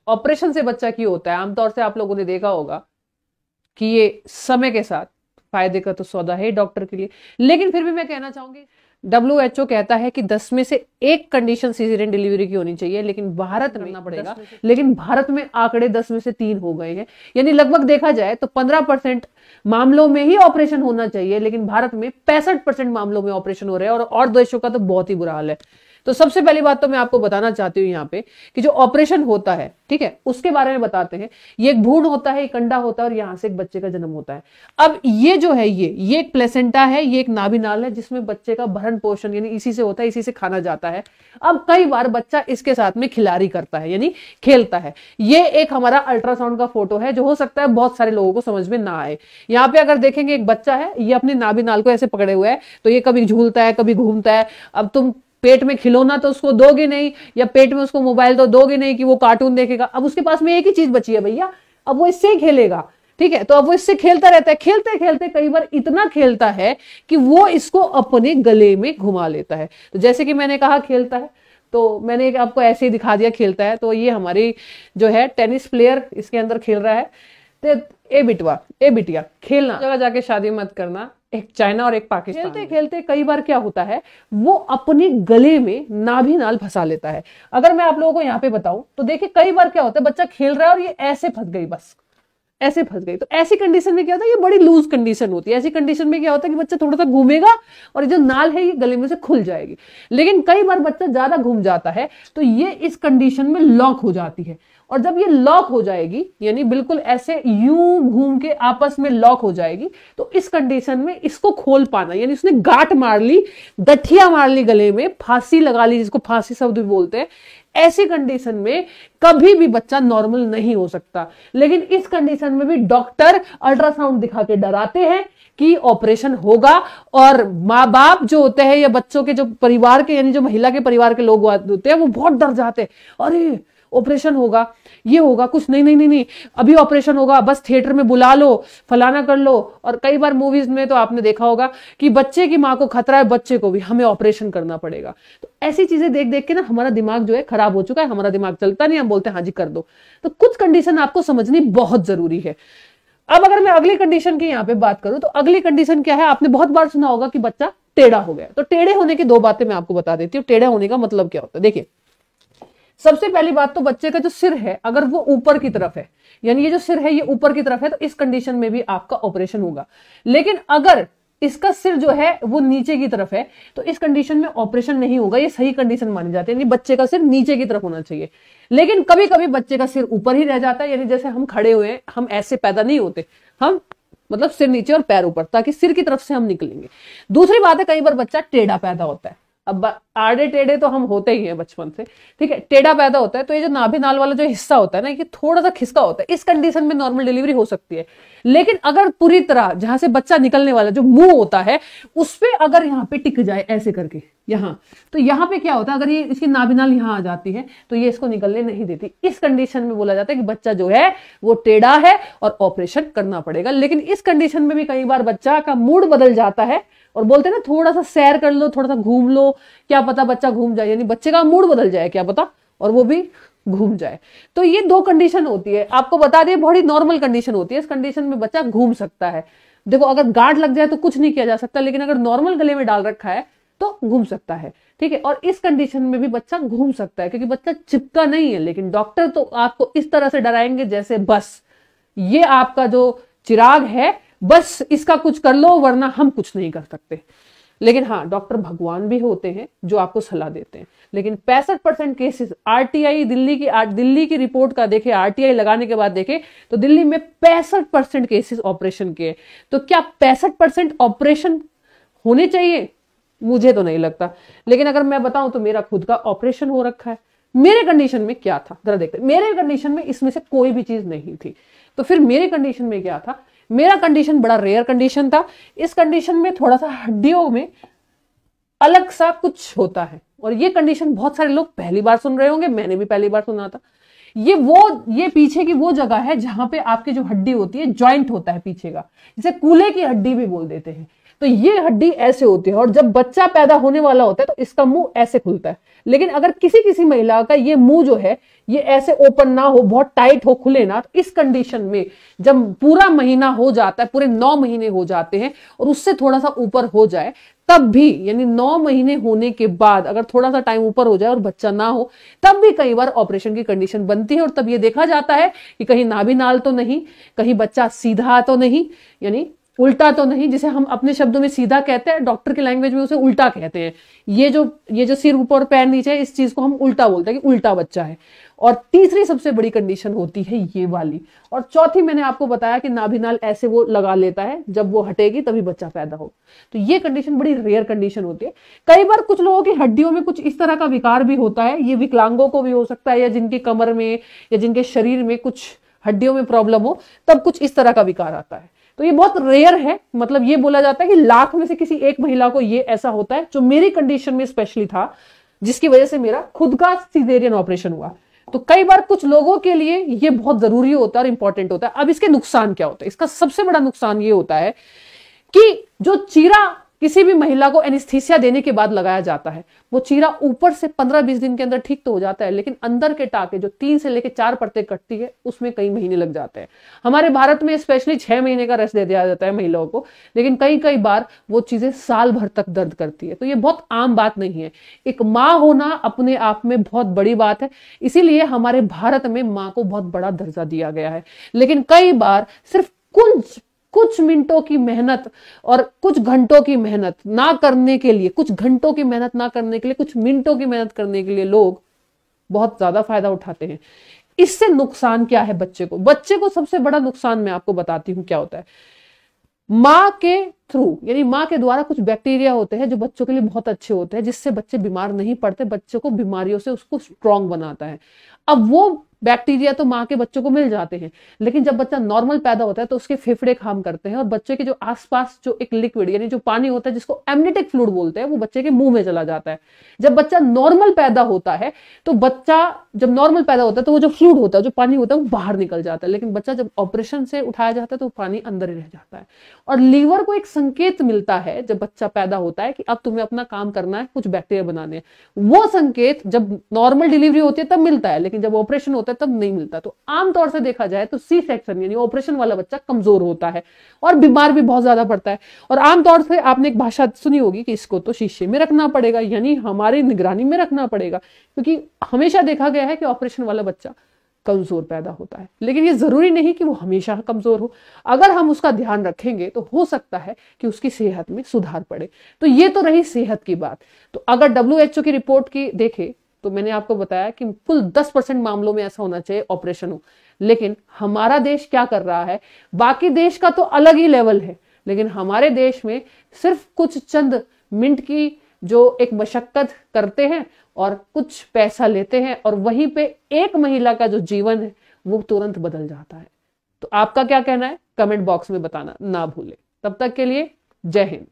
Operation से बच्चा क्यों होता है? आमतौर से आप लोगों ने देखा होगा कि ये समय के साथ फायदे का तो सौदा है डॉक्टर के लिए, लेकिन फिर भी मैं कहना चाहूंगी WHO कहता है कि 10 में से 1 कंडीशन सीजरियन डिलीवरी की होनी चाहिए, लेकिन भारत में करना पड़ेगा, लेकिन भारत में आंकड़े 10 में से 3 हो गए हैं। यानी लगभग देखा जाए तो 15% मामलों में ही ऑपरेशन होना चाहिए, लेकिन भारत में 65% मामलों में ऑपरेशन हो रहे हैं, और देशों का तो बहुत ही बुरा हाल है। तो सबसे पहली बात तो मैं आपको बताना चाहती हूँ यहाँ पे कि जो ऑपरेशन होता है, ठीक है, उसके बारे में बताते हैं। ये एक भ्रूण होता है, एक अंडा होता है, और यहां से एक बच्चे का जन्म होता है। अब ये जो है ये एक प्लेसेंटा है, ये एक नाभिनाल है जिसमें बच्चे का भरण पोषण यानी इसी से होता है, इसी से खाना जाता है। अब कई बार बच्चा इसके साथ में खिलाड़ी करता है यानी खेलता है। ये एक हमारा अल्ट्रासाउंड का फोटो है जो हो सकता है बहुत सारे लोगों को समझ में ना आए। यहाँ पे अगर देखेंगे एक बच्चा है, ये अपने नाभिनाल को ऐसे पकड़े हुए है, तो ये कभी झूलता है कभी घूमता है। अब तुम पेट में खिलौना तो उसको दोगे नहीं, या पेट में उसको मोबाइल तो दोगे नहीं कि वो कार्टून देखेगा। अब उसके पास में एक ही चीज बची है भैया, अब वो इससे ही खेलेगा, ठीक है। तो अब वो इससे खेलता रहता है, खेलते खेलते कई बार इतना खेलता है कि वो इसको अपने गले में घुमा लेता है। तो जैसे कि मैंने कहा खेलता है, तो मैंने आपको ऐसे ही दिखा दिया खेलता है। तो ये हमारी जो है टेनिस प्लेयर इसके अंदर खेल रहा है। तो ए बिटिया खेलना, जगह जाके शादी मत करना। एक चाइना और एक पाकिस्तान, खेलते खेलते कई बार क्या होता है, वो अपने गले में नाभिनाल फंसा लेता है। अगर मैं आप लोगों को यहाँ पे बताऊं तो देखिए कई बार क्या होता है, बच्चा खेल रहा है और ये ऐसे फंस गई, बस ऐसे फंस गई। तो ऐसी कंडीशन में क्या होता है, ये बड़ी लूज कंडीशन होती है। ऐसी कंडीशन में क्या होता है कि बच्चा थोड़ा सा घूमेगा और जो नाल है ये गले में से खुल जाएगी। लेकिन कई बार बच्चा ज्यादा घूम जाता है तो ये इस कंडीशन में लॉक हो जाती है, और जब ये लॉक हो जाएगी यानी बिल्कुल ऐसे यूं घूम के आपस में लॉक हो जाएगी, तो इस कंडीशन में इसको खोल पाना यानी उसने गांठ मार ली, गठिया मार ली गले में, फांसी लगा ली, जिसको फांसी शब्द भी बोलते हैं। ऐसी कंडीशन में कभी भी बच्चा नॉर्मल नहीं हो सकता। लेकिन इस कंडीशन में भी डॉक्टर अल्ट्रासाउंड दिखा के डराते हैं कि ऑपरेशन होगा, और माँ बाप जो होते हैं या बच्चों के जो परिवार के यानी जो महिला के परिवार के लोग होते हैं वो बहुत डर जाते हैं, अरे ऑपरेशन होगा, ये होगा, कुछ नहीं, अभी ऑपरेशन होगा, बस थिएटर में बुला लो, फलाना कर लो। और कई बार मूवीज में तो आपने देखा होगा कि बच्चे की माँ को खतरा है, बच्चे को भी हमें ऑपरेशन करना पड़ेगा। तो ऐसी चीजें देख देख के ना हमारा दिमाग जो है खराब हो चुका है, हमारा दिमाग चलता नहीं, हम बोलते हैं हाँ जी कर दो। तो कुछ कंडीशन आपको समझनी बहुत जरूरी है। अब अगर मैं अगली कंडीशन की यहाँ पे बात करूं तो अगली कंडीशन क्या है, आपने बहुत बार सुना होगा कि बच्चा टेढ़ा हो गया। तो टेढ़े होने की 2 बातें मैं आपको बता देती हूँ। टेढ़े होने का मतलब क्या होता है, देखिए सबसे पहली बात तो बच्चे का जो सिर है अगर वो ऊपर की तरफ है, यानी ये जो सिर है ये ऊपर की तरफ है, तो इस कंडीशन में भी आपका ऑपरेशन होगा। लेकिन अगर इसका सिर जो है वो नीचे की तरफ है तो इस कंडीशन में ऑपरेशन नहीं होगा। ये सही कंडीशन मानी जाती है, यानी बच्चे का सिर नीचे की तरफ होना चाहिए। लेकिन कभी कभी बच्चे का सिर ऊपर ही रह जाता है, यानी जैसे हम खड़े हुए हैं, हम ऐसे पैदा नहीं होते, हम मतलब सिर नीचे और पैर ऊपर, ताकि सिर की तरफ से हम निकलेंगे। दूसरी बात है कई बार बच्चा टेढ़ा पैदा होता है। अब आड़े टेढ़े तो हम होते ही हैं बचपन से, ठीक है। टेढ़ा पैदा होता है तो ये जो नाभिनाल वाला जो हिस्सा होता है ना, ये थोड़ा सा खिसका होता है। इस कंडीशन में नॉर्मल डिलीवरी हो सकती है। लेकिन अगर पूरी तरह जहां से बच्चा निकलने वाला जो मुंह होता है उस पे अगर यहाँ पे टिक जाए ऐसे करके यहाँ, तो यहाँ पे क्या होता है, अगर ये इसकी नाभिनाल यहाँ आ जाती है तो ये इसको निकलने नहीं देती। इस कंडीशन में बोला जाता है कि बच्चा जो है वो टेढ़ा है और ऑपरेशन करना पड़ेगा। लेकिन इस कंडीशन में भी कई बार बच्चा का मूड बदल जाता है, और बोलते हैं ना थोड़ा सा सैर कर लो, थोड़ा सा घूम लो, क्या पता बच्चा घूम जाए, यानी बच्चे का मूड बदल जाए क्या पता, और वो भी घूम जाए। तो ये 2 कंडीशन होती है, आपको बता दिए, बड़ी नॉर्मल कंडीशन होती है। इस कंडीशन में बच्चा घूम सकता है। देखो अगर गांठ लग जाए तो कुछ नहीं किया जा सकता, लेकिन अगर नॉर्मल गले में डाल रखा है तो घूम सकता है, ठीक है। और इस कंडीशन में भी बच्चा घूम सकता है क्योंकि बच्चा चिपका नहीं है। लेकिन डॉक्टर तो आपको इस तरह से डराएंगे जैसे बस ये आपका जो चिराग है, बस इसका कुछ कर लो वरना हम कुछ नहीं कर सकते। लेकिन हाँ, डॉक्टर भगवान भी होते हैं जो आपको सलाह देते हैं। लेकिन 65% केसेस आरटीआई दिल्ली की रिपोर्ट का देखे, आरटीआई लगाने के बाद देखे तो दिल्ली में 65% केसेस ऑपरेशन के। तो क्या 65% ऑपरेशन होने चाहिए? मुझे तो नहीं लगता। लेकिन अगर मैं बताऊं तो मेरा खुद का ऑपरेशन हो रखा है। मेरे कंडीशन में क्या था जरा देखते। मेरे कंडीशन में इसमें से कोई भी चीज नहीं थी। तो फिर मेरे कंडीशन में क्या था, मेरा कंडीशन बड़ा रेयर कंडीशन था। इस कंडीशन में थोड़ा सा हड्डियों में अलग सा कुछ होता है, और ये कंडीशन बहुत सारे लोग पहली बार सुन रहे होंगे, मैंने भी पहली बार सुना था। ये पीछे की वो जगह है जहां पे आपकी जो हड्डी होती है, जॉइंट होता है पीछे का, जिसे कूल्हे की हड्डी भी बोल देते हैं। तो ये हड्डी ऐसे होती है, और जब बच्चा पैदा होने वाला होता है तो इसका मुंह ऐसे खुलता है। लेकिन अगर किसी किसी महिला का ये मुंह जो है ये ऐसे ओपन ना हो, बहुत टाइट हो, खुले ना, तो इस कंडीशन में जब पूरा महीना हो जाता है, पूरे 9 महीने हो जाते हैं और उससे थोड़ा सा ऊपर हो जाए, तब भी, यानी 9 महीने होने के बाद अगर थोड़ा सा टाइम ऊपर हो जाए और बच्चा ना हो, तब भी कई बार ऑपरेशन की कंडीशन बनती है। और तब ये देखा जाता है कि कहीं नाभि नाल तो नहीं, कहीं बच्चा सीधा तो नहीं, यानी उल्टा तो नहीं, जिसे हम अपने शब्दों में सीधा कहते हैं, डॉक्टर की लैंग्वेज में उसे उल्टा कहते हैं। ये जो सिर ऊपर और पैर नीचे है, इस चीज को हम उल्टा बोलते हैं कि उल्टा बच्चा है। और तीसरी सबसे बड़ी कंडीशन होती है ये वाली। और चौथी मैंने आपको बताया कि नाभिनाल ऐसे वो लगा लेता है, जब वो हटेगी तभी बच्चा पैदा हो। तो ये कंडीशन बड़ी रेयर कंडीशन होती है। कई बार कुछ लोगों की हड्डियों में कुछ इस तरह का विकार भी होता है, ये विकलांगों को भी हो सकता है, या जिनकी कमर में या जिनके शरीर में कुछ हड्डियों में प्रॉब्लम हो, तब कुछ इस तरह का विकार आता है। तो ये बहुत रेयर है, मतलब ये बोला जाता है कि लाख में से किसी एक महिला को ये ऐसा होता है, जो मेरी कंडीशन में स्पेशली था, जिसकी वजह से मेरा खुद का सीजेरियन ऑपरेशन हुआ। तो कई बार कुछ लोगों के लिए ये बहुत जरूरी होता है और इंपॉर्टेंट होता है। अब इसके नुकसान क्या होता है? इसका सबसे बड़ा नुकसान ये होता है कि जो चीरा किसी भी महिला को एनेस्थीसिया देने के बाद लगाया जाता है, वो चीरा ऊपर से 15-20 दिन के अंदर ठीक तो हो जाता है, लेकिन अंदर के टाके जो 3 से लेकर 4 परतें कटती है, उसमें कई महीने लग जाते हैं। हमारे भारत में स्पेशली 6 महीने का रेस्ट दे दिया जाता है महिलाओं को, लेकिन कई बार वो चीजें साल भर तक दर्द करती है। तो ये बहुत आम बात नहीं है। एक माँ होना अपने आप में बहुत बड़ी बात है, इसीलिए हमारे भारत में माँ को बहुत बड़ा दर्जा दिया गया है। लेकिन कई बार सिर्फ कुछ मिनटों की मेहनत और कुछ घंटों की मेहनत ना करने के लिए, कुछ घंटों की मेहनत ना करने के लिए, कुछ मिनटों की मेहनत करने के लिए लोग बहुत ज्यादा फायदा उठाते हैं। इससे नुकसान क्या है बच्चे को सबसे बड़ा नुकसान मैं आपको बताती हूं क्या होता है। माँ के थ्रू, यानी माँ के द्वारा कुछ बैक्टीरिया होते हैं जो बच्चों के लिए बहुत अच्छे होते हैं, जिससे बच्चे बीमार नहीं पड़ते, बच्चों को बीमारियों से उसको स्ट्रांग बनाता है। अब वो बैक्टीरिया तो माँ के बच्चों को मिल जाते हैं, लेकिन जब बच्चा नॉर्मल पैदा होता है तो उसके फेफड़े काम करते हैं और बच्चे के जो आसपास जो एक लिक्विड, यानी जो पानी होता है जिसको एमनिटिक फ्लूइड बोलते हैं, वो बच्चे के मुंह में चला जाता है। जब बच्चा नॉर्मल पैदा होता है तो वो जो फ्लूइड होता है, जो पानी होता है, वो बाहर निकल जाता है। लेकिन बच्चा जब ऑपरेशन से उठाया जाता है तो पानी अंदर ही रह जाता है। और लीवर को एक संकेत मिलता है जब बच्चा पैदा होता है कि अब तुम्हें अपना काम करना है, कुछ बैक्टीरिया बनाने हैं। वो संकेत जब नॉर्मल डिलीवरी होती है तब मिलता है, लेकिन जब ऑपरेशन होता है तब नहीं मिलता। तो आमतौर से देखा जाए तो सी सेक्शन यानी ऑपरेशन वाला बच्चा कमजोर होता है और बीमार भी बहुत ज्यादा पड़ता है। और आमतौर से आपने एक भाषा सुनी होगी कि इसको तो शीशे में रखना पड़ेगा, यानी हमारी निगरानी में रखना पड़ेगा, क्योंकि हमेशा देखा गया है कि ऑपरेशन वाला बच्चा कमजोर पैदा होता है। लेकिन ये जरूरी नहीं कि वो हमेशा कमजोर हो। अगर हम उसका ध्यान रखेंगे तो हो सकता है कि उसकी सेहत में सुधार पड़े। तो ये तो रही सेहत की बात। तो अगर WHO की रिपोर्ट की देखे तो मैंने आपको बताया कि कुल 10% मामलों में ऐसा होना चाहिए ऑपरेशन हो। लेकिन हमारा देश क्या कर रहा है? बाकी देश का तो अलग ही लेवल है, लेकिन हमारे देश में सिर्फ कुछ चंद मिनट की जो एक मशक्कत करते हैं और कुछ पैसा लेते हैं, और वहीं पे एक महिला का जो जीवन है वो तुरंत बदल जाता है। तो आपका क्या कहना है? कमेंट बॉक्स में बताना ना भूले। तब तक के लिए जय हिंद।